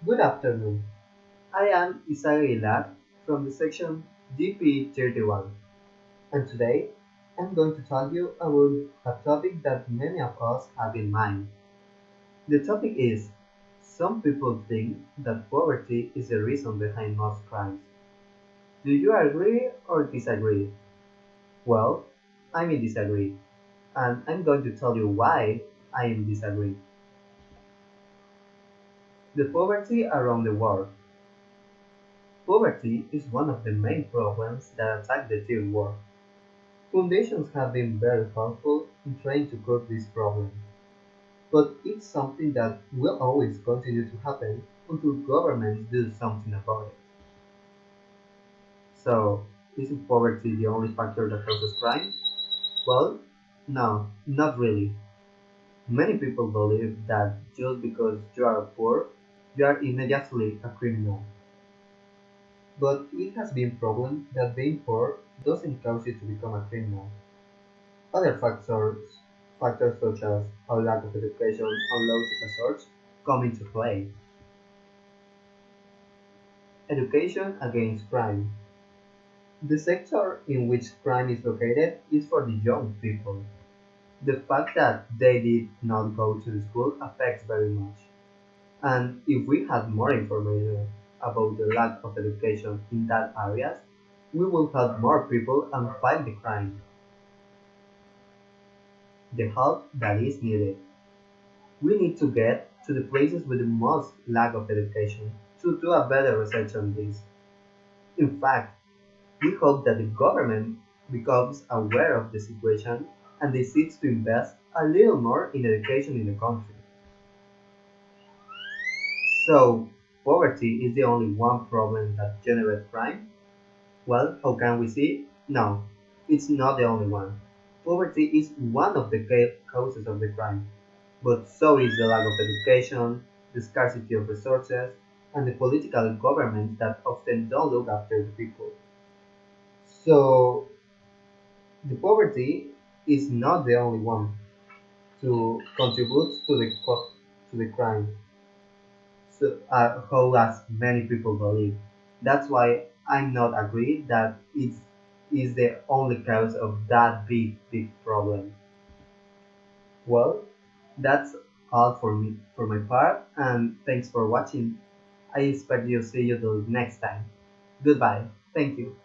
Good afternoon. I am Aguilar from the section GP31, and today I'm going to tell you about a topic that many of us have in mind. The topic is: some people think that poverty is the reason behind most crimes. Do you agree or disagree? Well, I may disagree, and I'm going to tell you why I am disagreeing. The poverty around the world. Poverty is one of the main problems that attack the third world. Foundations have been very helpful in trying to curb this problem, but it's something that will always continue to happen until governments do something about it. So, isn't poverty the only factor that causes crime? Well, no, not really. Many people believe that just because you are poor, you are immediately a criminal. But it has been proven that being poor doesn't cause you to become a criminal. Other factors such as a lack of education and low research come into play. Education against crime. The sector in which crime is located is for the young people. The fact that they did not go to the school affects very much. And if we had more information about the lack of education in that areas, we will help more people and fight the crime. The help that is needed. We need to get to the places with the most lack of education to do a better research on this. In fact, we hope that the government becomes aware of the situation and decides to invest a little more in education in the country. So, poverty is the only one problem that generates crime? Well, how can we see? No, it's not the only one. Poverty is one of the causes of the crime, but so is the lack of education, the scarcity of resources, and the political governments that often don't look after the people. So, the poverty is not the only one to contribute to the crime, so how as many people believe. That's why I'm not agreed that it is the only cause of that big problem. Well, that's all for me for my part, and thanks for watching. I expect you see you the next time. Goodbye. Thank you.